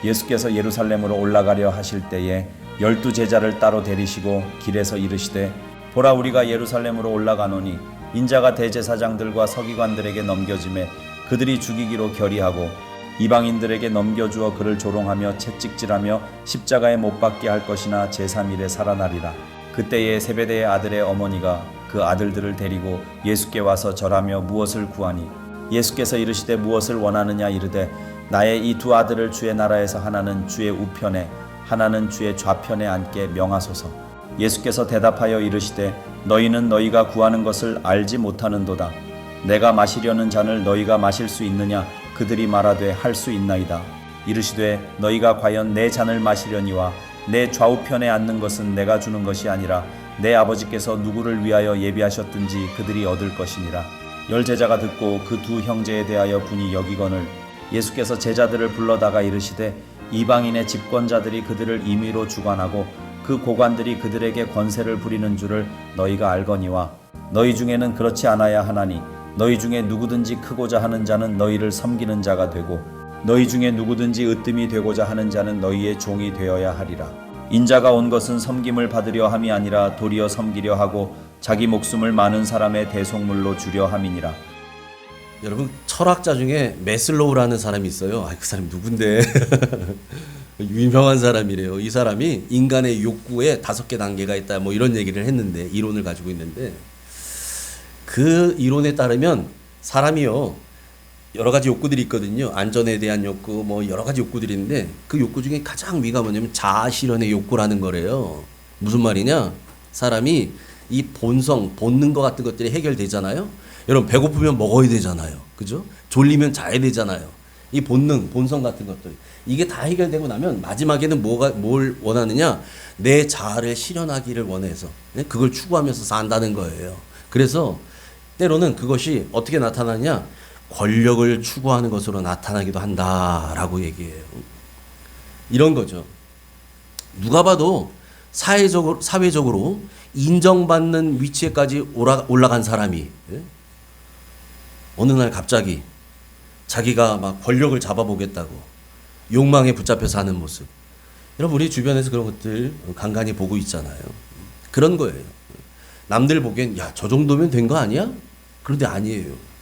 예수께서 예루살렘으로 올라가려 하실 때에 12 제자를 따로 데리시고 길에서 이르시되 보라 우리가 예루살렘으로 올라가노니 인자가 대제사장들과 서기관들에게 넘겨짐에 그들이 죽이기로 결의하고 이방인들에게 넘겨주어 그를 조롱하며 채찍질하며 십자가에 못 박게 할 것이나 제3일에 살아나리라. 그때에 세베대의 아들의 어머니가 그 아들들을 데리고 예수께 와서 절하며 무엇을 구하니 예수께서 이르시되 무엇을 원하느냐 이르되 나의 이 두 아들을 주의 나라에서 하나는 주의 우편에 하나는 주의 좌편에 앉게 명하소서. 예수께서 대답하여 이르시되 너희는 너희가 구하는 것을 알지 못하는도다. 내가 마시려는 잔을 너희가 마실 수 있느냐? 그들이 말하되 할 수 있나이다. 이르시되 너희가 과연 내 잔을 마시려니와 내 좌우편에 앉는 것은 내가 주는 것이 아니라 내 아버지께서 누구를 위하여 예비하셨든지 그들이 얻을 것이니라. 10 제자가 듣고 그 두 형제에 대하여 분이 여기거늘 예수께서 제자들을 불러다가 이르시되 이방인의 집권자들이 그들을 임의로 주관하고 그 고관들이 그들에게 권세를 부리는 줄을 너희가 알거니와 너희 중에는 그렇지 않아야 하나니 너희 중에 누구든지 크고자 하는 자는 너희를 섬기는 자가 되고 너희 중에 누구든지 으뜸이 되고자 하는 자는 너희의 종이 되어야 하리라. 인자가 온 것은 섬김을 받으려 함이 아니라 도리어 섬기려 하고 자기 목숨을 많은 사람의 대속물로 주려 함이니라. 여러분 철학자 중에 메슬로우라는 사람이 있어요. 그 사람이 누군데? 유명한 사람이래요. 이 사람이 인간의 욕구에 5개 단계가 있다 뭐 이런 얘기를 했는데 이론을 가지고 있는데 그 이론에 따르면 사람이요 여러 가지 욕구들이 있거든요. 안전에 대한 욕구 뭐 여러 가지 욕구들이 있는데 그 욕구 중에 가장 위가 뭐냐면 자아 실현의 욕구라는 거래요. 무슨 말이냐? 사람이 이 본성, 본능 것 같은 것들이 해결되잖아요. 여러분 배고프면 먹어야 되잖아요. 그죠? 졸리면 자야 되잖아요. 이 본능, 본성 같은 것들 이게 다 해결되고 나면 마지막에는 뭘 원하느냐? 내 자아를 실현하기를 원해서 그걸 추구하면서 산다는 거예요. 그래서 때로는 그것이 어떻게 나타나냐? 권력을 추구하는 것으로 나타나기도 한다라고 얘기해요. 이런 거죠. 누가 봐도 사회적으로 인정받는 위치에까지 올라간 사람이 어느 날 갑자기 자기가 막 권력을 잡아보겠다고 욕망에 붙잡혀 사는 모습. 여러분 우리 주변에서 그런 것들 간간히 보고 있잖아요. 그런 거예요. 남들 보기엔 야, 저 정도면 된 거 아니야? 그런데 아니에요.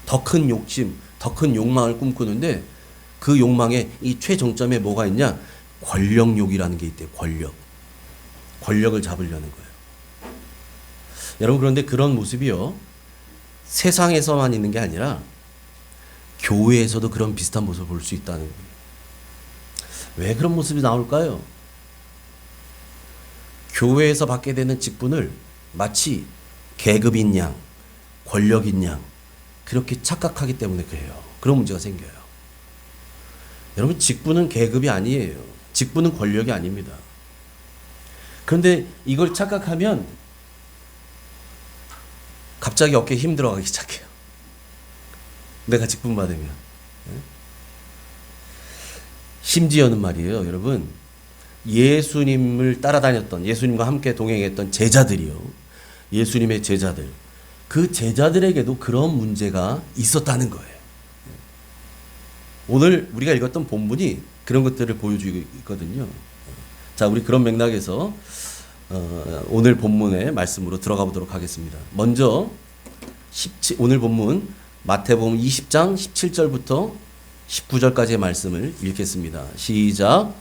더 큰 욕심, 더 큰 욕망을 꿈꾸는데 그 욕망의 이 최정점에 뭐가 있냐? 권력욕이라는 게 있대요. 권력을 잡으려는 거예요. 여러분 그런데 그런 모습이요. 세상에서만 있는 게 아니라 교회에서도 그런 비슷한 모습을 볼 수 있다는 거예요. 왜 그런 모습이 나올까요? 교회에서 받게 되는 직분을 마치 계급인 양, 권력인 양 그렇게 착각하기 때문에 그래요. 그런 문제가 생겨요. 여러분 직분은 계급이 아니에요. 직분은 권력이 아닙니다. 그런데 이걸 착각하면 갑자기 어깨에 힘 들어가기 시작해요. 내가 직분 받으면. 심지어는 말이에요. 여러분 예수님을 따라다녔던 예수님과 함께 동행했던 제자들이요. 예수님의 제자들. 그 제자들에게도 그런 문제가 있었다는 거예요. 오늘 우리가 읽었던 본문이 그런 것들을 보여주고 있거든요. 자, 우리 그런 맥락에서 오늘 본문의 말씀으로 들어가 보도록 하겠습니다. 먼저 오늘 본문 마태복음 20장 17절부터 19절까지의 말씀을 읽겠습니다. 시작.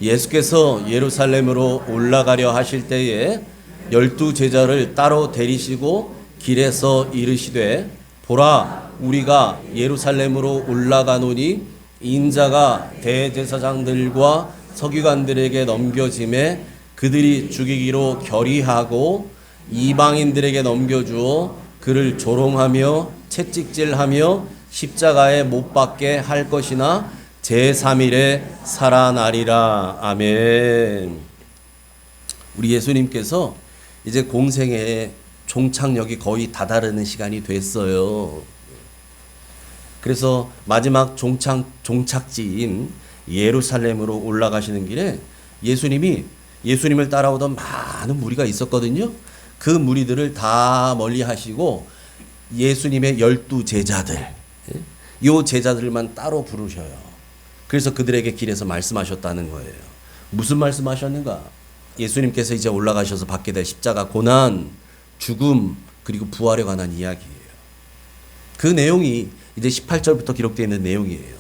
예수께서 예루살렘으로 올라가려 하실 때에 12 제자를 따로 데리시고 길에서 이르시되 보라 우리가 예루살렘으로 올라가노니 인자가 대제사장들과 서기관들에게 넘겨짐에 그들이 죽이기로 결의하고 이방인들에게 넘겨주어 그를 조롱하며 채찍질하며 십자가에 못 박게 할 것이나 제3일에 살아나리라. 아멘. 우리 예수님께서 이제 공생의 종착역이 거의 다다르는 시간이 됐어요. 그래서 마지막 종착지인 예루살렘으로 올라가시는 길에 예수님을 따라오던 많은 무리가 있었거든요. 그 무리들을 다 멀리 하시고 예수님의 12 제자들, 이 제자들만 따로 부르셔요. 그래서 그들에게 길에서 말씀하셨다는 거예요. 무슨 말씀하셨는가? 예수님께서 이제 올라가셔서 받게 될 십자가 고난, 죽음, 그리고 부활에 관한 이야기예요. 그 내용이 이제 18절부터 기록되어 있는 내용이에요.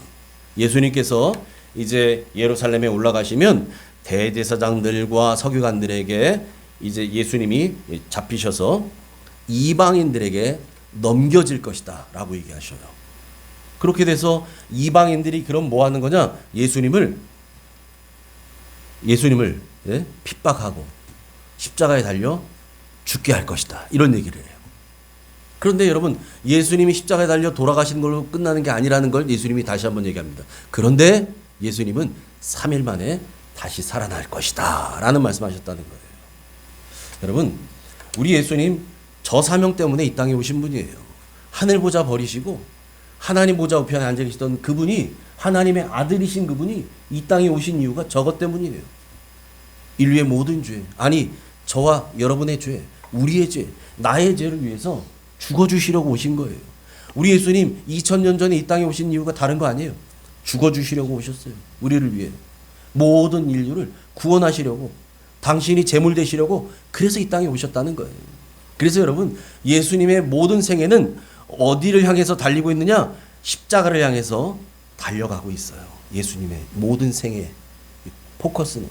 예수님께서 이제 예루살렘에 올라가시면 대제사장들과 서기관들에게 이제 예수님이 잡히셔서 이방인들에게 넘겨질 것이다 라고 얘기하셔요. 그렇게 돼서 이방인들이 그럼 뭐 하는 거냐? 예수님을 핍박하고 십자가에 달려 죽게 할 것이다, 이런 얘기를 해요. 그런데 여러분, 예수님이 십자가에 달려 돌아가시는 걸로 끝나는 게 아니라는 걸 예수님이 다시 한번 얘기합니다. 그런데 예수님은 3일 만에 다시 살아날 것이다 라는 말씀하셨다는 거예요. 여러분, 우리 예수님 저 사명 때문에 이 땅에 오신 분이에요. 하늘 보좌 버리시고 하나님 보좌 우편에 앉아 계시던 그분이, 하나님의 아들이신 그분이 이 땅에 오신 이유가 저것 때문이에요. 인류의 모든 죄, 아니 저와 여러분의 죄, 우리의 죄, 나의 죄를 위해서 죽어주시려고 오신 거예요. 우리 예수님 2000년 전에 이 땅에 오신 이유가 다른 거 아니에요. 죽어주시려고 오셨어요. 우리를 위해. 모든 인류를 구원하시려고, 당신이 제물 되시려고, 그래서 이 땅에 오셨다는 거예요. 그래서 여러분, 예수님의 모든 생애는 어디를 향해서 달리고 있느냐? 십자가를 향해서 달려가고 있어요. 예수님의 모든 생애 포커스는.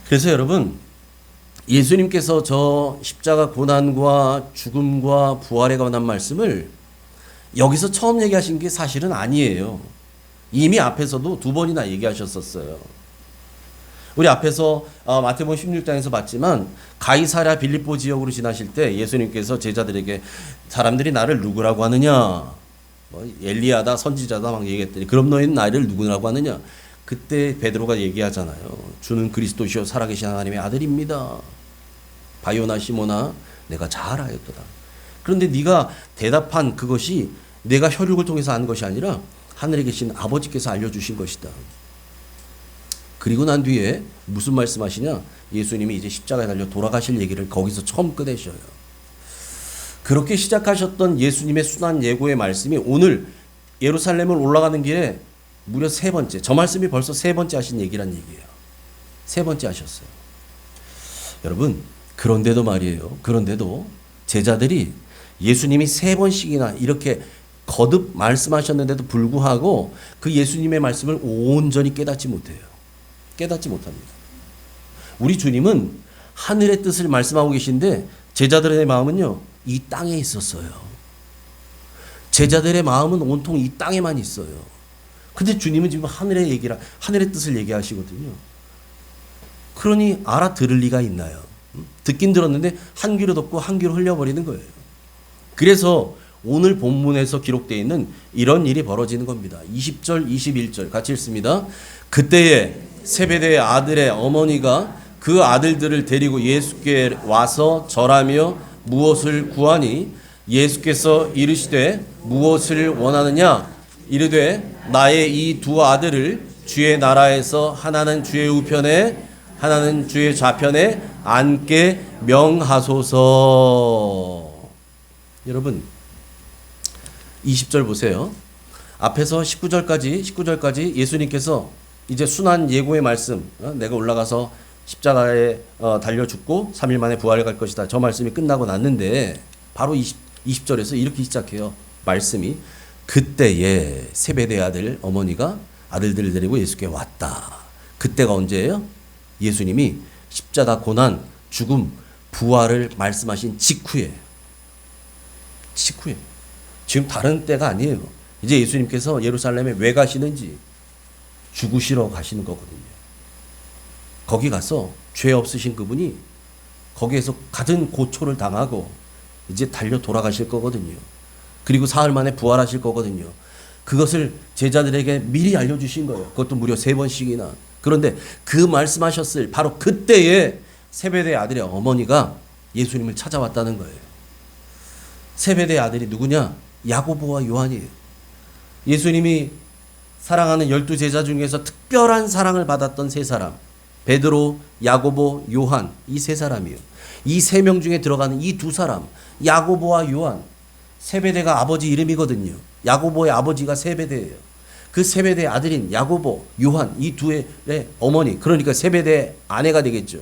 그래서 여러분, 예수님께서 저 십자가 고난과 죽음과 부활에 관한 말씀을 여기서 처음 얘기하신 게 사실은 아니에요. 이미 앞에서도 2번이나 얘기하셨었어요. 우리 앞에서 마태복음 16장에서 봤지만 가이사랴 빌립보 지역으로 지나실 때 예수님께서 제자들에게 사람들이 나를 누구라고 하느냐, 뭐 엘리야다 선지자다 막 얘기했더니 그럼 너희는 나를 누구라고 하느냐. 그때 베드로가 얘기하잖아요. 주는 그리스도시요 살아계신 하나님의 아들입니다. 바요나 시모나, 내가 잘 알았도다. 그런데 네가 대답한 그것이 내가 혈육을 통해서 한 것이 아니라 하늘에 계신 아버지께서 알려주신 것이다. 그리고 난 뒤에 무슨 말씀하시냐? 예수님이 이제 십자가에 달려 돌아가실 얘기를 거기서 처음 꺼내셔요. 그렇게 시작하셨던 예수님의 순환 예고의 말씀이 오늘 예루살렘을 올라가는 길에 무려 3번째, 저 말씀이 벌써 3번째 하신 얘기란 얘기예요. 3번째 하셨어요. 여러분, 그런데도 말이에요. 그런데도 제자들이 예수님이 3번씩이나 이렇게 거듭 말씀하셨는데도 불구하고 그 예수님의 말씀을 온전히 깨닫지 못해요. 깨닫지 못합니다. 우리 주님은 하늘의 뜻을 말씀하고 계신데 제자들의 마음은요, 이 땅에 있었어요. 제자들의 마음은 온통 이 땅에만 있어요. 근데 주님은 지금 하늘의 뜻을 얘기하시거든요. 그러니 알아들을 리가 있나요? 듣긴 들었는데 한 귀로 듣고 한 귀로 흘려버리는 거예요. 그래서 오늘 본문에서 기록되어 있는 이런 일이 벌어지는 겁니다. 20절, 21절 같이 읽습니다. 그때에 세베대의 아들의 어머니가 그 아들들을 데리고 예수께 와서 절하며 무엇을 구하니 예수께서 이르시되 무엇을 원하느냐? 이르되 나의 이 2 아들을 주의 나라에서 하나는 주의 우편에 하나는 주의 좌편에 앉게 명하소서. 여러분 20절 보세요. 앞에서 19절까지 예수님께서 이제 순환 예고의 말씀, 내가 올라가서 십자가에 달려 죽고 3일 만에 부활해 갈 것이다. 저 말씀이 끝나고 났는데 바로 20절에서 이렇게 시작해요. 말씀이 그때에 세베대 아들 어머니가 아들들을 데리고 예수께 왔다. 그때가 언제예요? 예수님이 십자가 고난, 죽음, 부활을 말씀하신 직후에. 지금 다른 때가 아니에요. 이제 예수님께서 예루살렘에 왜 가시는지 죽으시러 가시는 거거든요. 거기 가서 죄 없으신 그분이 거기에서 갖은 고초를 당하고 이제 달려 돌아가실 거거든요. 그리고 사흘 만에 부활하실 거거든요. 그것을 제자들에게 미리 알려주신 거예요. 그것도 무려 3번씩이나. 그런데 그 말씀하셨을 바로 그때에 세베대의 아들의 어머니가 예수님을 찾아왔다는 거예요. 세베대의 아들이 누구냐? 야고보와 요한이에요. 예수님이 사랑하는 12제자 중에서 특별한 사랑을 받았던 3사람, 베드로, 야고보, 요한, 이 3사람이에요. 이 3명 중에 들어가는 이 2사람, 야고보와 요한, 세베대가 아버지 이름이거든요. 야고보의 아버지가 세베대예요. 그 세베대의 아들인 야고보, 요한 이 두의 어머니, 그러니까 세베대의 아내가 되겠죠.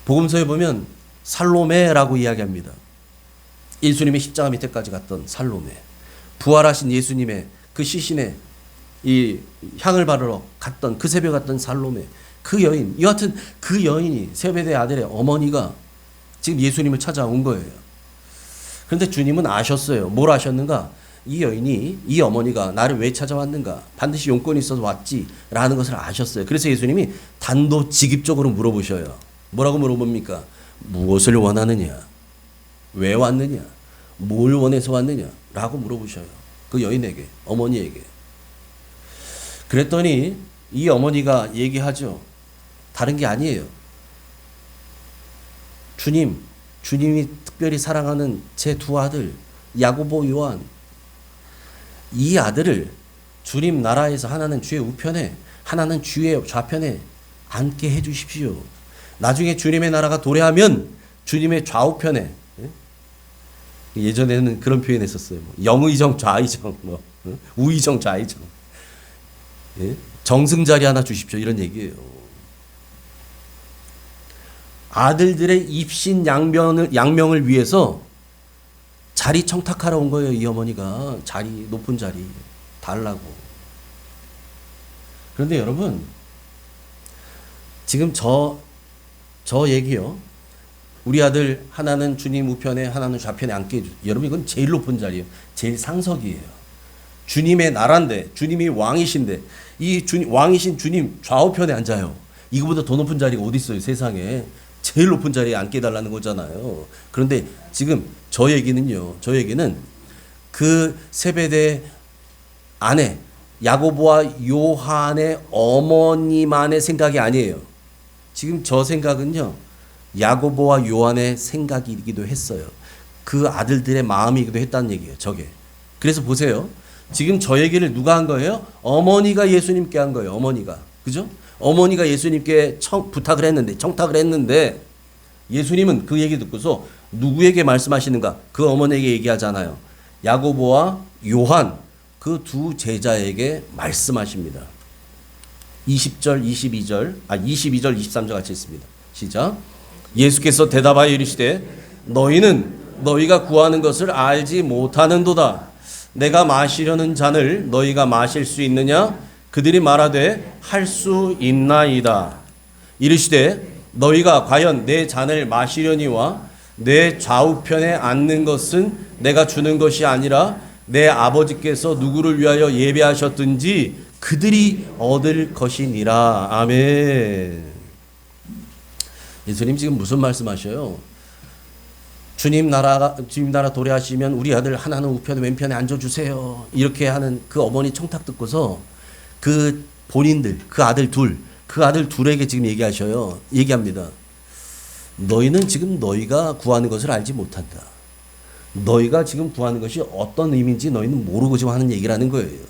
복음서에 보면 살로메라고 이야기합니다. 예수님의 십자가 밑에까지 갔던 살로메, 부활하신 예수님의 그 시신에 이 향을 바르러 갔던 그 새벽 갔던 살로메, 그 여인, 여하튼 그 여인이 세베대의 아들의 어머니가 지금 예수님을 찾아온 거예요. 그런데 주님은 아셨어요. 뭘 아셨는가? 이 여인이, 이 어머니가 나를 왜 찾아왔는가? 반드시 용건이 있어서 왔지라는 것을 아셨어요. 그래서 예수님이 단도직입적으로 물어보셔요. 뭐라고 물어봅니까? 무엇을 원하느냐? 왜 왔느냐? 뭘 원해서 왔느냐? 라고 물어보셔요. 그 여인에게, 어머니에게. 그랬더니 이 어머니가 얘기하죠. 다른 게 아니에요. 주님이 특별히 사랑하는 제 두 아들, 야고보, 요한, 이 아들을 주님 나라에서 하나는 주의 우편에, 하나는 주의 좌편에 앉게 해 주십시오. 나중에 주님의 나라가 도래하면 주님의 좌우편에, 예전에는 그런 표현 했었어요. 영의정, 좌의정, 우의정, 좌의정. 정승자리 하나 주십시오. 이런 얘기예요. 아들들의 입신 양명을 위해서 자리 청탁하러 온 거예요. 이 어머니가 자리, 높은 자리 달라고. 그런데 여러분, 지금 저 얘기요. 우리 아들 하나는 주님 우편에, 하나는 좌편에 앉게 해주세요. 여러분, 이건 제일 높은 자리예요. 제일 상석이에요. 주님의 나라인데, 주님이 왕이신데, 이 왕이신 주님 좌우편에 앉아요. 이거보다 더 높은 자리가 어디 있어요, 세상에. 제일 높은 자리에 앉게 해달라는 거잖아요. 그런데 지금 저 얘기는 그 세베대 아내 야고보와 요한의 어머니만의 생각이 아니에요. 지금 저 생각은요, 야고보와 요한의 생각이기도 했어요. 그 아들들의 마음이기도 했다는 얘기예요, 저게. 그래서 보세요. 지금 저 얘기를 누가 한 거예요? 어머니가 예수님께 한 거예요, 어머니가. 그죠? 어머니가 예수님께 청탁을 했는데 예수님은 그 얘기 듣고서 누구에게 말씀하시는가? 그 어머니에게 얘기하잖아요. 야고보와 요한 그 두 제자에게 말씀하십니다. 20절, 22절, 23절 같이 있습니다. 시작. 예수께서 대답하여 이르시되 너희는 너희가 구하는 것을 알지 못하는도다. 내가 마시려는 잔을 너희가 마실 수 있느냐? 그들이 말하되 할 수 있나이다. 이르시되 너희가 과연 내 잔을 마시려니와 내 좌우편에 앉는 것은 내가 주는 것이 아니라 내 아버지께서 누구를 위하여 예배하셨든지 그들이 얻을 것이니라. 아멘. 예수님 지금 무슨 말씀하셔요? 주님 나라 도래하시면 우리 아들 하나는 우편에 왼편에 앉아주세요. 이렇게 하는 그 어머니 청탁 듣고서 그 본인들, 그 아들 둘에게 지금 얘기합니다. 너희는 지금 너희가 구하는 것을 알지 못한다. 너희가 지금 구하는 것이 어떤 의미인지 너희는 모르고 지금 하는 얘기라는 거예요.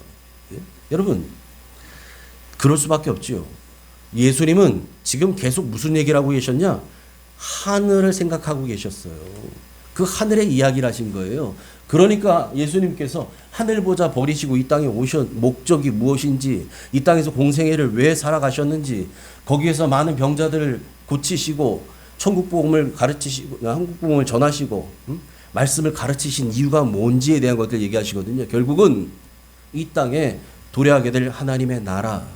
예? 여러분, 그럴 수밖에 없지요. 예수님은 지금 계속 무슨 얘기를 하고 계셨냐? 하늘을 생각하고 계셨어요. 그 하늘의 이야기를 하신 거예요. 그러니까 예수님께서 하늘 보자 버리시고 이 땅에 오신 목적이 무엇인지, 이 땅에서 공생애를 왜 살아가셨는지, 거기에서 많은 병자들을 고치시고 천국 복음을 가르치시고 한국 복음을 전하시고 말씀을 가르치신 이유가 뭔지에 대한 것들 얘기하시거든요. 결국은 이 땅에 도래하게 될 하나님의 나라,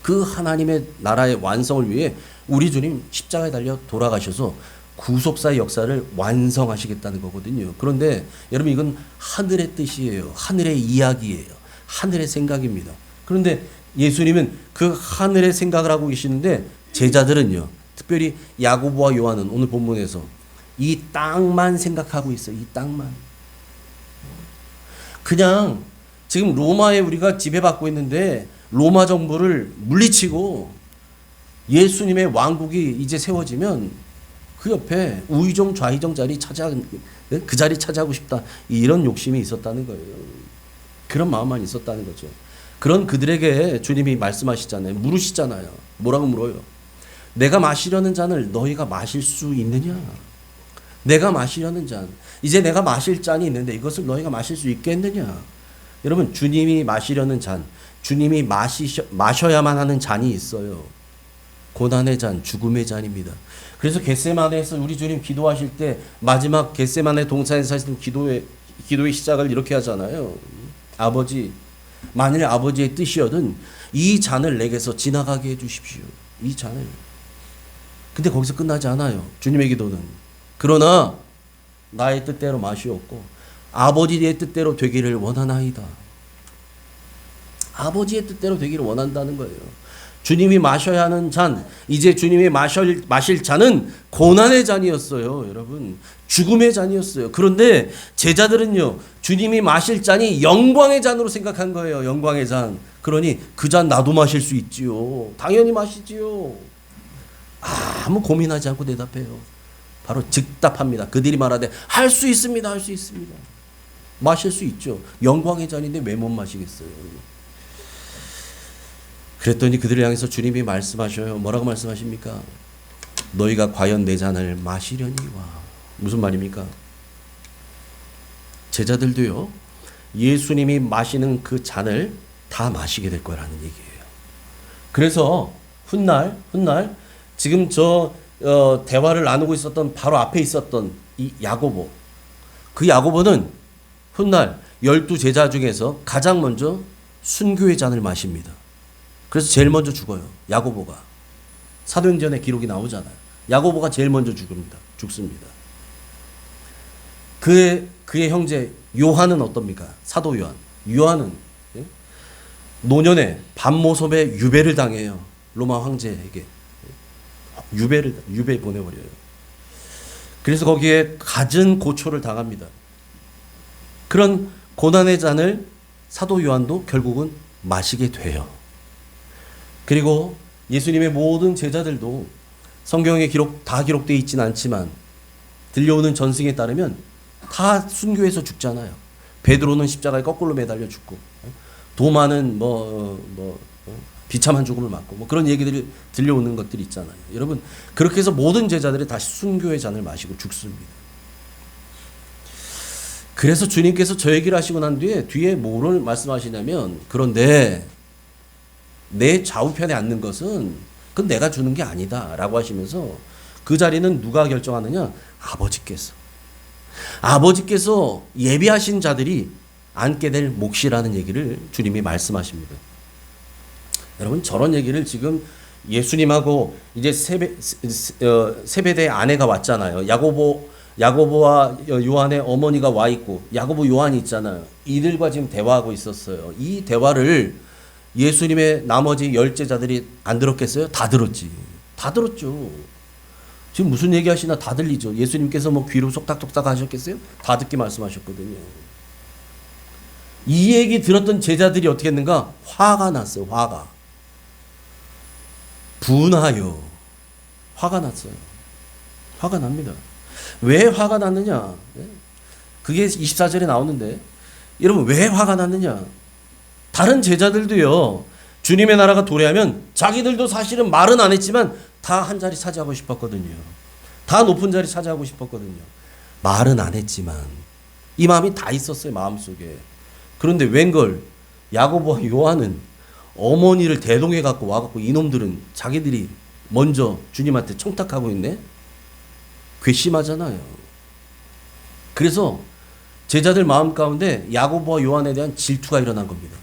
그 하나님의 나라의 완성을 위해 우리 주님 십자가에 달려 돌아가셔서 구속사의 역사를 완성하시겠다는 거거든요. 그런데 여러분, 이건 하늘의 뜻이에요. 하늘의 이야기예요. 하늘의 생각입니다. 그런데 예수님은 그 하늘의 생각을 하고 계시는데 제자들은요, 특별히 야고보와 요한은 오늘 본문에서 이 땅만 생각하고 있어요. 이 땅만. 그냥 지금 로마에 우리가 지배받고 있는데 로마 정부를 물리치고 예수님의 왕국이 이제 세워지면 그 옆에 우의정 좌의정 그 자리 차지하고 싶다, 이런 욕심이 있었다는 거예요. 그런 마음만 있었다는 거죠. 그런 그들에게 주님이 말씀하시잖아요. 물으시잖아요. 뭐라고 물어요? 내가 마시려는 잔을 너희가 마실 수 있느냐? 내가 마시려는 잔, 이제 내가 마실 잔이 있는데 이것을 너희가 마실 수 있겠느냐? 여러분, 주님이 마시려는 잔, 주님이 마셔야만 하는 잔이 있어요. 고난의 잔, 죽음의 잔입니다. 그래서 겟세마네에서 우리 주님 기도하실 때 마지막 겟세마네 동산에서 하시는 기도의 시작을 이렇게 하잖아요. 아버지, 만일 아버지의 뜻이어든 이 잔을 내게서 지나가게 해주십시오. 이 잔을. 근데 거기서 끝나지 않아요. 주님의 기도는. 그러나 나의 뜻대로 마시옵고 아버지의 뜻대로 되기를 원하나이다. 아버지의 뜻대로 되기를 원한다는 거예요. 주님이 마셔야 하는 잔, 이제 주님이 마실 잔은 고난의 잔이었어요. 여러분, 죽음의 잔이었어요. 그런데 제자들은요, 주님이 마실 잔이 영광의 잔으로 생각한 거예요. 영광의 잔. 그러니 그 잔 나도 마실 수 있지요. 당연히 마시지요. 아무 고민하지 않고 대답해요. 바로 즉답합니다. 그들이 말하되 할 수 있습니다. 할 수 있습니다. 마실 수 있죠. 영광의 잔인데 왜 못 마시겠어요. 그랬더니 그들을 향해서 주님이 말씀하셔요. 뭐라고 말씀하십니까? 너희가 과연 내 잔을 마시려니와. 무슨 말입니까? 제자들도요, 예수님이 마시는 그 잔을 다 마시게 될 거라는 얘기예요. 그래서 훗날 지금 대화를 나누고 있었던 바로 앞에 있었던 이 야고보, 그 야고보는 훗날 12제자 중에서 가장 먼저 순교의 잔을 마십니다. 그래서 제일 먼저 죽어요. 야고보가. 사도행전에 기록이 나오잖아요. 야고보가 제일 먼저 죽습니다. 그의 형제 요한은 어떻습니까? 사도 요한. 요한은 노년에 반모섭에 유배를 당해요. 로마 황제에게. 유배 보내버려요. 그래서 거기에 갖은 고초를 당합니다. 그런 고난의 잔을 사도 요한도 결국은 마시게 돼요. 그리고 예수님의 모든 제자들도 성경에 다 기록되어 있지는 않지만 들려오는 전승에 따르면 다 순교해서 죽잖아요. 베드로는 십자가에 거꾸로 매달려 죽고, 도마는 비참한 죽음을 맞고, 그런 얘기들이 들려오는 것들이 있잖아요. 여러분, 그렇게 해서 모든 제자들이 다시 순교의 잔을 마시고 죽습니다. 그래서 주님께서 저 얘기를 하시고 난 뒤에 뭐를 말씀하시냐면, 그런데 내 좌우편에 앉는 것은 그건 내가 주는 게 아니다 라고 하시면서 그 자리는 누가 결정하느냐? 아버지께서 예비하신 자들이 앉게 될 몫이라는 얘기를 주님이 말씀하십니다. 여러분, 저런 얘기를 지금 예수님하고 이제 세베대의 아내가 왔잖아요. 야고보와 요한의 어머니가 와 있고, 야고보 요한이 있잖아요. 이들과 지금 대화하고 있었어요. 이 대화를 예수님의 나머지 10제자들이 안 들었겠어요? 다 들었지. 다 들었죠. 지금 무슨 얘기 하시나 다 들리죠. 예수님께서 귀로 속닥속닥 하셨겠어요? 다 듣게 말씀하셨거든요. 이 얘기 들었던 제자들이 어떻게 했는가? 화가 났어요. 분하여. 화가 났어요. 화가 납니다. 왜 화가 났느냐? 그게 24절에 나오는데, 여러분, 왜 화가 났느냐? 다른 제자들도요, 주님의 나라가 도래하면 자기들도 사실은 말은 안 했지만 다 한 자리 차지하고 싶었거든요. 다 높은 자리 차지하고 싶었거든요. 말은 안 했지만 이 마음이 다 있었어요, 마음속에. 그런데 웬걸 야고보와 요한은 어머니를 대동해 갖고 와갖고 이놈들은 자기들이 먼저 주님한테 청탁하고 있네? 괘씸하잖아요. 그래서 제자들 마음 가운데 야고보와 요한에 대한 질투가 일어난 겁니다.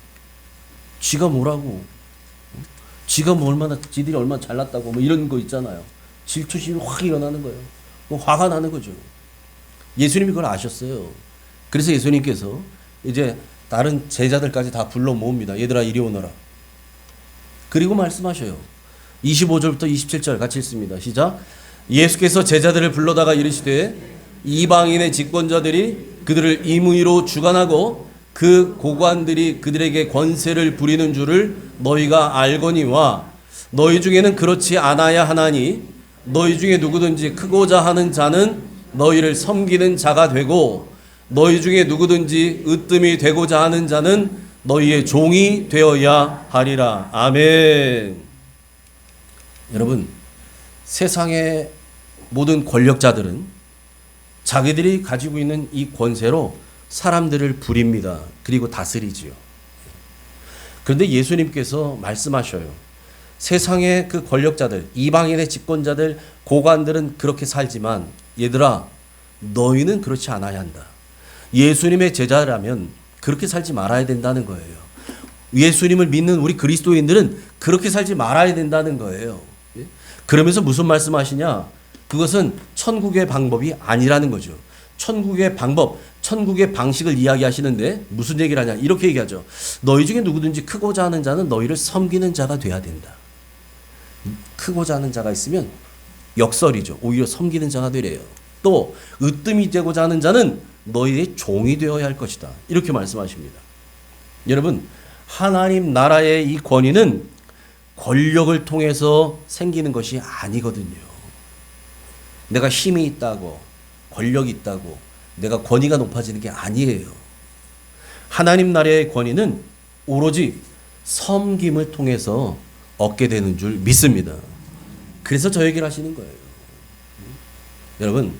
지가 뭐라고? 지가 지들이 얼마나 잘났다고 이런 거 있잖아요. 질투심이 확 일어나는 거예요. 화가 나는 거죠. 예수님이 그걸 아셨어요. 그래서 예수님께서 이제 다른 제자들까지 다 불러 모읍니다. 얘들아, 이리 오너라. 그리고 말씀하셔요. 25절부터 27절 같이 읽습니다. 시작. 예수께서 제자들을 불러다가 이르시되 이방인의 집권자들이 그들을 임의로 주관하고 그 고관들이 그들에게 권세를 부리는 줄을 너희가 알거니와 너희 중에는 그렇지 않아야 하나니 너희 중에 누구든지 크고자 하는 자는 너희를 섬기는 자가 되고 너희 중에 누구든지 으뜸이 되고자 하는 자는 너희의 종이 되어야 하리라. 아멘. 여러분, 세상의 모든 권력자들은 자기들이 가지고 있는 이 권세로 사람들을 부립니다. 그리고 다스리지요. 그런데 예수님께서 말씀하셔요. 세상의 그 권력자들, 이방인의 집권자들, 고관들은 그렇게 살지만 얘들아, 너희는 그렇지 않아야 한다. 예수님의 제자라면 그렇게 살지 말아야 된다는 거예요. 예수님을 믿는 우리 그리스도인들은 그렇게 살지 말아야 된다는 거예요. 그러면서 무슨 말씀하시냐? 그것은 천국의 방법이 아니라는 거죠. 천국의 방법, 천국의 방식을 이야기하시는데 무슨 얘기를 하냐? 이렇게 얘기하죠. 너희 중에 누구든지 크고자 하는 자는 너희를 섬기는 자가 돼야 된다. 크고자 하는 자가 있으면 역설이죠. 오히려 섬기는 자가 되래요. 또 으뜸이 되고자 하는 자는 너희의 종이 되어야 할 것이다. 이렇게 말씀하십니다. 여러분, 하나님 나라의 이 권위는 권력을 통해서 생기는 것이 아니거든요. 내가 힘이 있다고, 권력이 있다고, 내가 권위가 높아지는 게 아니에요. 하나님 나라의 권위는 오로지 섬김을 통해서 얻게 되는 줄 믿습니다. 그래서 저 얘기를 하시는 거예요. 여러분,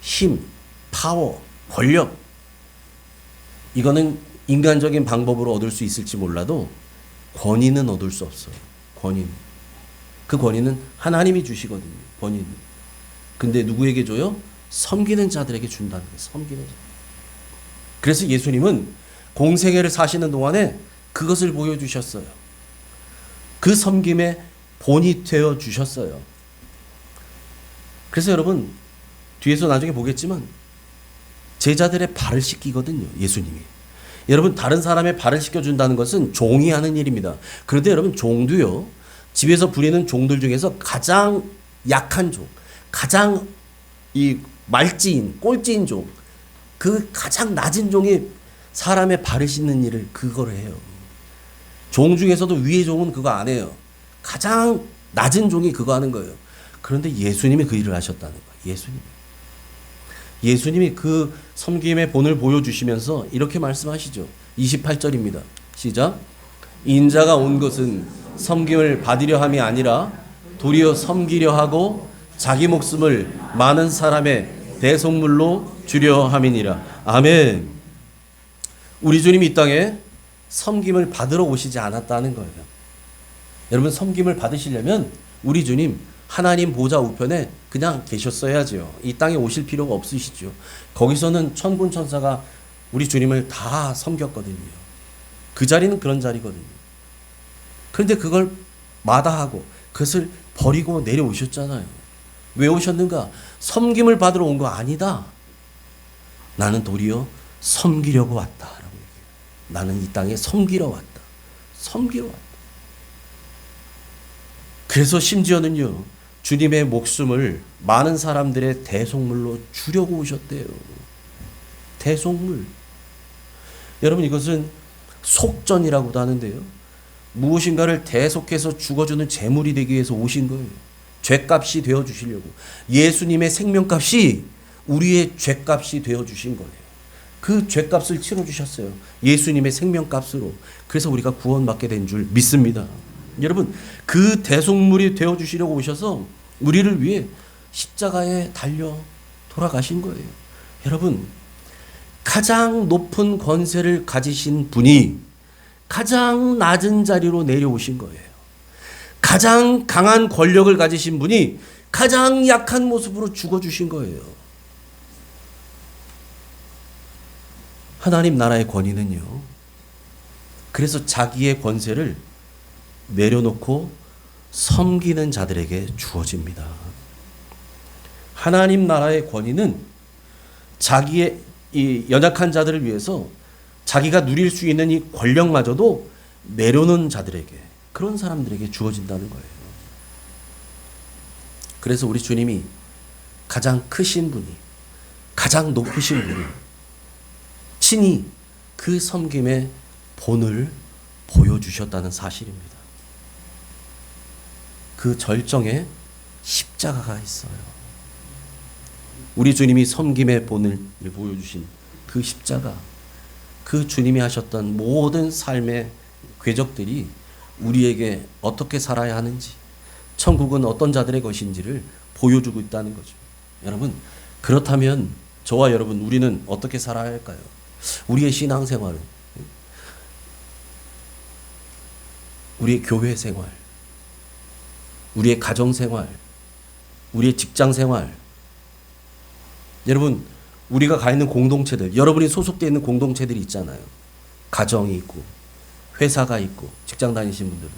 힘, 파워, 권력, 이거는 인간적인 방법으로 얻을 수 있을지 몰라도 권위는 얻을 수 없어요. 권위는. 그 권위는 하나님이 주시거든요. 권위는. 근데 누구에게 줘요? 섬기는 자들에게 준다는 거예요. 섬기는 자. 그래서 예수님은 공생애를 사시는 동안에 그것을 보여주셨어요. 그 섬김의 본이 되어 주셨어요. 그래서 여러분, 뒤에서 나중에 보겠지만 제자들의 발을 씻기거든요. 예수님이. 여러분, 다른 사람의 발을 씻겨준다는 것은 종이 하는 일입니다. 그런데 여러분, 종도요, 집에서 부리는 종들 중에서 가장 약한 종, 가장 이 말지인, 꼴찌인 종, 그 가장 낮은 종이 사람의 발을 씻는 일을 그걸 해요. 종 중에서도 위의 종은 그거 안 해요. 가장 낮은 종이 그거 하는 거예요. 그런데 예수님이 그 일을 하셨다는 거예요. 예수님이 그 섬김의 본을 보여주시면서 이렇게 말씀하시죠. 28절입니다. 시작. 인자가 온 것은 섬김을 받으려 함이 아니라 도리어 섬기려 하고 자기 목숨을 많은 사람의 대속물로 주려 함이니라. 아멘. 우리 주님이 이 땅에 섬김을 받으러 오시지 않았다는 거예요. 여러분, 섬김을 받으시려면 우리 주님 하나님 보좌 우편에 그냥 계셨어야죠. 이 땅에 오실 필요가 없으시죠. 거기서는 천군 천사가 우리 주님을 다 섬겼거든요. 그 자리는 그런 자리거든요. 그런데 그걸 마다하고 그것을 버리고 내려오셨잖아요. 왜 오셨는가? 섬김을 받으러 온 거 아니다. 나는 도리어 섬기려고 왔다. 나는 이 땅에 섬기러 왔다. 섬기러 왔다. 그래서 심지어는요, 주님의 목숨을 많은 사람들의 대속물로 주려고 오셨대요. 대속물. 여러분, 이것은 속전이라고도 하는데요. 무엇인가를 대속해서 죽어주는 제물이 되기 위해서 오신 거예요. 죄값이 되어주시려고. 예수님의 생명값이 우리의 죄값이 되어주신 거예요. 그 죄값을 치러주셨어요. 예수님의 생명값으로. 그래서 우리가 구원받게 된 줄 믿습니다. 여러분, 그 대속물이 되어주시려고 오셔서 우리를 위해 십자가에 달려 돌아가신 거예요. 여러분, 가장 높은 권세를 가지신 분이 가장 낮은 자리로 내려오신 거예요. 가장 강한 권력을 가지신 분이 가장 약한 모습으로 죽어주신 거예요. 하나님 나라의 권위는요, 그래서 자기의 권세를 내려놓고 섬기는 자들에게 주어집니다. 하나님 나라의 권위는 자기의 이 연약한 자들을 위해서 자기가 누릴 수 있는 이 권력마저도 내려놓는 자들에게, 그런 사람들에게 주어진다는 거예요. 그래서 우리 주님이 가장 크신 분이, 가장 높으신 분이 친히 그 섬김의 본을 보여주셨다는 사실입니다. 그 절정에 십자가가 있어요. 우리 주님이 섬김의 본을 보여주신 그 십자가, 그 주님이 하셨던 모든 삶의 궤적들이 우리에게 어떻게 살아야 하는지, 천국은 어떤 자들의 것인지를 보여주고 있다는 거죠. 여러분, 그렇다면 저와 여러분, 우리는 어떻게 살아야 할까요? 우리의 신앙생활은, 우리의 교회 생활, 우리의 가정 생활, 우리의 직장 생활, 여러분 우리가 가 있는 공동체들, 여러분이 소속되어 있는 공동체들이 있잖아요. 가정이 있고 회사가 있고 직장 다니신 분들은,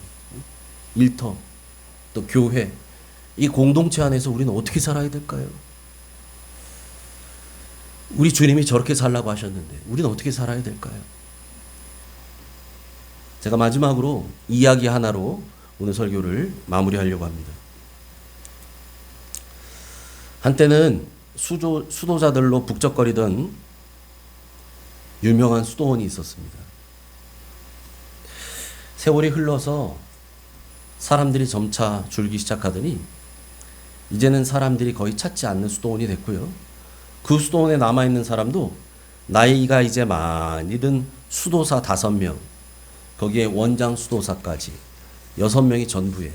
일터, 또 교회, 이 공동체 안에서 우리는 어떻게 살아야 될까요? 우리 주님이 저렇게 살라고 하셨는데 우리는 어떻게 살아야 될까요? 제가 마지막으로 이야기 하나로 오늘 설교를 마무리하려고 합니다. 한때는 수도자들로 북적거리던 유명한 수도원이 있었습니다. 세월이 흘러서 사람들이 점차 줄기 시작하더니 이제는 사람들이 거의 찾지 않는 수도원이 됐고요. 그 수도원에 남아있는 사람도 나이가 이제 많이 든 수도사 5명, 거기에 원장 수도사까지 6명이 전부에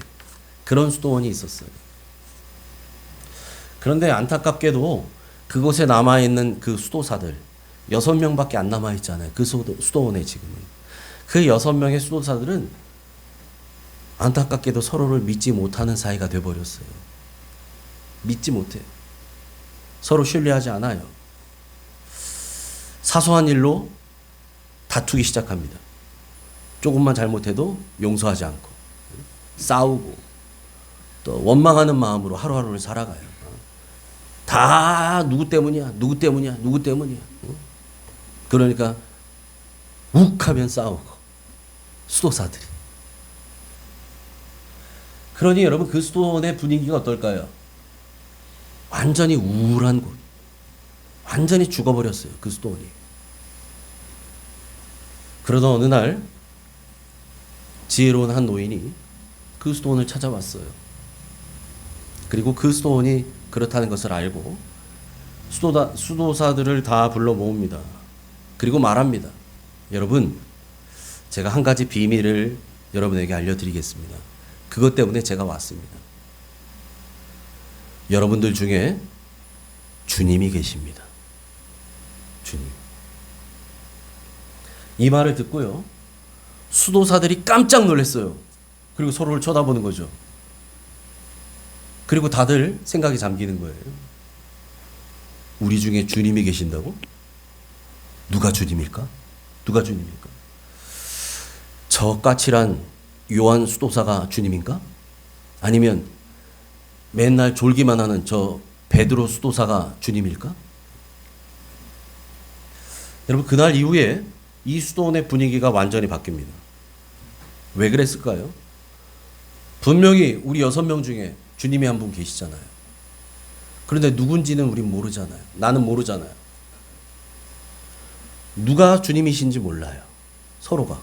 그런 수도원이 있었어요. 그런데 안타깝게도 그곳에 남아있는 그 수도사들 6명밖에 안 남아있잖아요. 그 수도원에 지금은. 그 6명의 수도사들은 안타깝게도 서로를 믿지 못하는 사이가 돼버렸어요. 믿지 못해. 서로 신뢰하지 않아요. 사소한 일로 다투기 시작합니다. 조금만 잘못해도 용서하지 않고 싸우고 또 원망하는 마음으로 하루하루를 살아가요. 다 누구 때문이야, 누구 때문이야, 누구 때문이야. 그러니까 욱하면 싸우고 수도사들이. 그러니 여러분 그 수도원의 분위기가 어떨까요? 완전히 우울한 곳, 완전히 죽어버렸어요. 그 수도원이. 그러던 어느 날 지혜로운 한 노인이 그 수도원을 찾아왔어요. 그리고 그 수도원이 그렇다는 것을 알고 수도사들을 다 불러 모읍니다. 그리고 말합니다. 여러분, 제가 한 가지 비밀을 여러분에게 알려드리겠습니다. 그것 때문에 제가 왔습니다. 여러분들 중에 주님이 계십니다. 주님. 이 말을 듣고요, 수도사들이 깜짝 놀랐어요. 그리고 서로를 쳐다보는 거죠. 그리고 다들 생각에 잠기는 거예요. 우리 중에 주님이 계신다고? 누가 주님일까? 누가 주님일까? 저 까칠한 요한 수도사가 주님인가? 아니면 맨날 졸기만 하는 저 베드로 수도사가 주님일까? 여러분, 그날 이후에 이 수도원의 분위기가 완전히 바뀝니다. 왜 그랬을까요? 분명히 우리 6명 중에 주님이 한 분 계시잖아요. 그런데 누군지는 우린 모르잖아요. 나는 모르잖아요. 누가 주님이신지 몰라요. 서로가.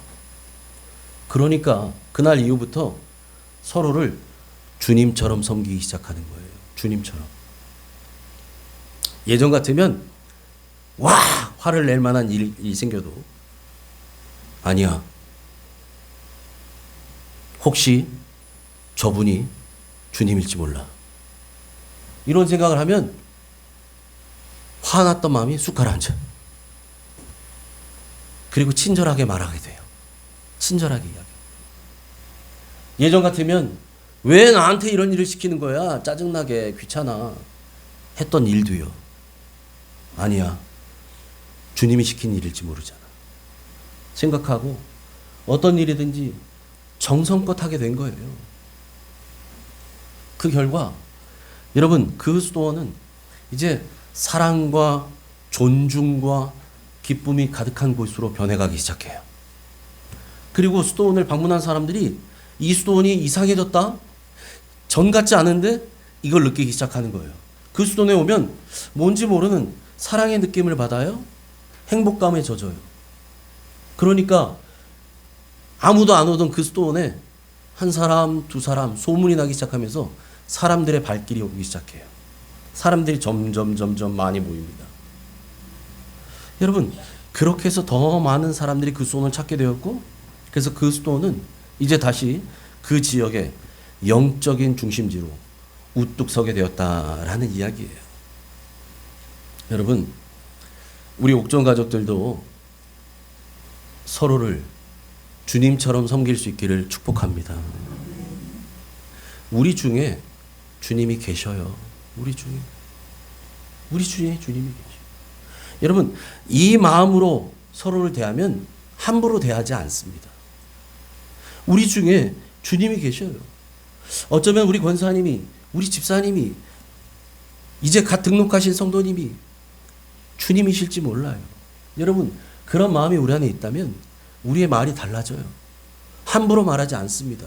그러니까 그날 이후부터 서로를 주님처럼 섬기기 시작하는 거예요. 주님처럼. 예전 같으면 와! 화를 낼 만한 일이 생겨도 아니야. 혹시 저분이 주님일지 몰라. 이런 생각을 하면 화났던 마음이 쑥 가라앉아. 그리고 친절하게 말하게 돼요. 친절하게 이야기. 예전 같으면 왜 나한테 이런 일을 시키는 거야? 짜증나게, 귀찮아. 했던 일도요. 아니야. 주님이 시킨 일일지 모르잖아. 생각하고 어떤 일이든지 정성껏 하게 된 거예요. 그 결과 여러분, 그 수도원은 이제 사랑과 존중과 기쁨이 가득한 곳으로 변해가기 시작해요. 그리고 수도원을 방문한 사람들이 이 수도원이 이상해졌다? 전 같지 않은데 이걸 느끼기 시작하는 거예요. 그 수도원에 오면 뭔지 모르는 사랑의 느낌을 받아요. 행복감에 젖어요. 그러니까 아무도 안 오던 그 수도원에 한 사람, 두 사람 소문이 나기 시작하면서 사람들의 발길이 오기 시작해요. 사람들이 점점 많이 모입니다. 여러분, 그렇게 해서 더 많은 사람들이 그 수도원을 찾게 되었고, 그래서 그 수도원은 이제 다시 그 지역의 영적인 중심지로 우뚝 서게 되었다라는 이야기예요. 여러분, 우리 옥정 가족들도 서로를 주님처럼 섬길 수 있기를 축복합니다. 우리 중에 주님이 계셔요. 우리 중에 주님이 계셔요. 여러분, 이 마음으로 서로를 대하면 함부로 대하지 않습니다. 우리 중에 주님이 계셔요. 어쩌면 우리 권사님이, 우리 집사님이, 이제 갓 등록하신 성도님이 주님이실지 몰라요. 여러분, 그런 마음이 우리 안에 있다면 우리의 말이 달라져요. 함부로 말하지 않습니다.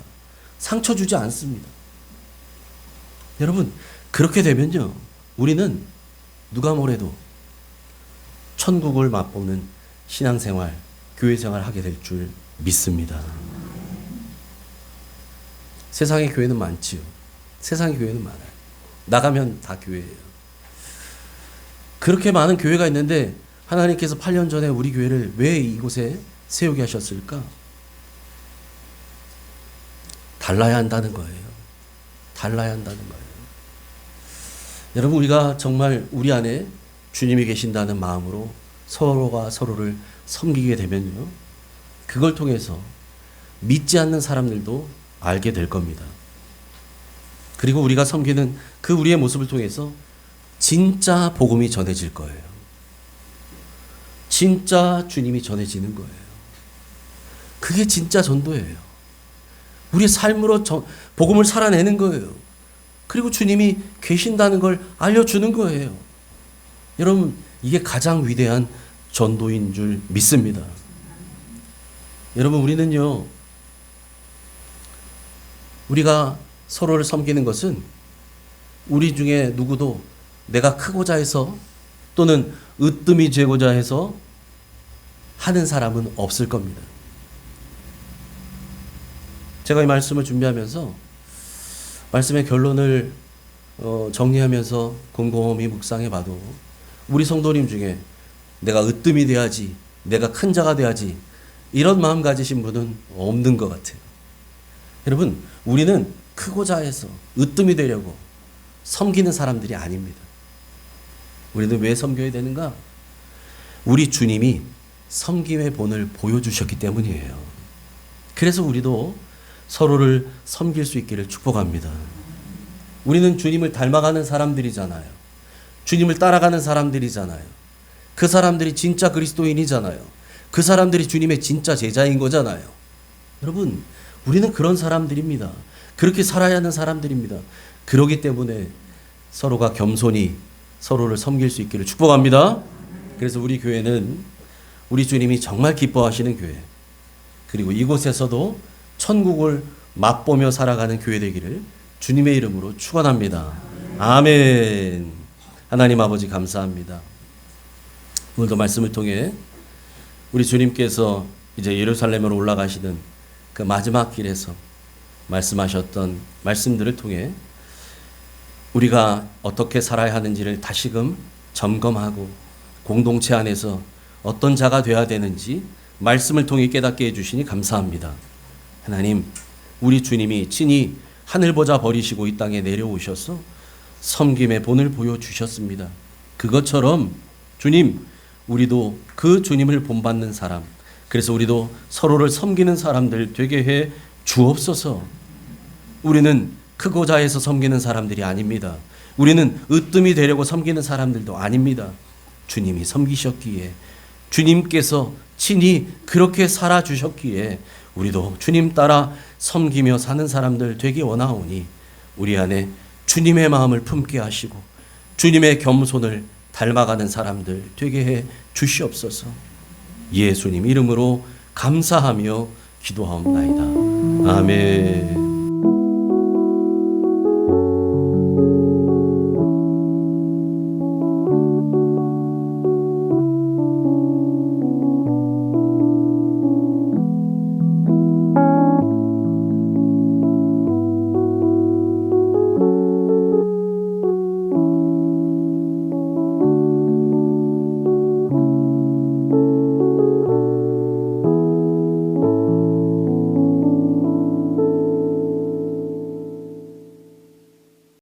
상처 주지 않습니다. 여러분, 그렇게 되면요, 우리는 누가 뭐래도 천국을 맛보는 신앙생활, 교회생활 하게 될 줄 믿습니다. 세상에 교회는 많지요. 세상에 교회는 많아요. 나가면 다 교회예요. 그렇게 많은 교회가 있는데 하나님께서 8년 전에 우리 교회를 왜 이곳에 세우게 하셨을까? 달라야 한다는 거예요. 달라야 한다는 거예요. 여러분, 우리가 정말 우리 안에 주님이 계신다는 마음으로 서로가 서로를 섬기게 되면요, 그걸 통해서 믿지 않는 사람들도 알게 될 겁니다. 그리고 우리가 섬기는 그 우리의 모습을 통해서 진짜 복음이 전해질 거예요. 진짜 주님이 전해지는 거예요. 그게 진짜 전도예요. 우리의 삶으로 복음을 살아내는 거예요. 그리고 주님이 계신다는 걸 알려주는 거예요. 여러분, 이게 가장 위대한 전도인 줄 믿습니다. 여러분, 우리는요, 우리가 서로를 섬기는 것은 우리 중에 누구도 내가 크고자 해서 또는 으뜸이 되고자 해서 하는 사람은 없을 겁니다. 제가 이 말씀을 준비하면서 말씀의 결론을 정리하면서 곰곰이 묵상해 봐도 우리 성도님 중에 내가 으뜸이 돼야지, 내가 큰 자가 돼야지, 이런 마음 가지신 분은 없는 것 같아요. 여러분, 우리는 크고자 해서 으뜸이 되려고 섬기는 사람들이 아닙니다. 우리는 왜 섬겨야 되는가? 우리 주님이 섬김의 본을 보여주셨기 때문이에요. 그래서 우리도 서로를 섬길 수 있기를 축복합니다. 우리는 주님을 닮아가는 사람들이잖아요. 주님을 따라가는 사람들이잖아요. 그 사람들이 진짜 그리스도인이잖아요. 그 사람들이 주님의 진짜 제자인 거잖아요. 여러분, 우리는 그런 사람들입니다. 그렇게 살아야 하는 사람들입니다. 그렇기 때문에 서로가 겸손히 서로를 섬길 수 있기를 축복합니다. 그래서 우리 교회는 우리 주님이 정말 기뻐하시는 교회, 그리고 이곳에서도 천국을 맛보며 살아가는 교회 되기를 주님의 이름으로 축원합니다. 아멘. 하나님 아버지, 감사합니다. 오늘도 말씀을 통해 우리 주님께서 이제 예루살렘으로 올라가시는 그 마지막 길에서 말씀하셨던 말씀들을 통해 우리가 어떻게 살아야 하는지를 다시금 점검하고 공동체 안에서 어떤 자가 되어야 되는지 말씀을 통해 깨닫게 해주시니 감사합니다. 하나님, 우리 주님이 친히 하늘보자 버리시고 이 땅에 내려오셔서 섬김의 본을 보여주셨습니다. 그것처럼 주님, 우리도 그 주님을 본받는 사람, 그래서 우리도 서로를 섬기는 사람들 되게 해 주옵소서. 우리는 크고자 해서 섬기는 사람들이 아닙니다. 우리는 으뜸이 되려고 섬기는 사람들도 아닙니다. 주님이 섬기셨기에, 주님께서 친히 그렇게 살아주셨기에 우리도 주님 따라 섬기며 사는 사람들 되기 원하오니 우리 안에 주님의 마음을 품게 하시고 주님의 겸손을 닮아가는 사람들 되게 해 주시옵소서. 예수님 이름으로 감사하며 기도하옵나이다. 아멘.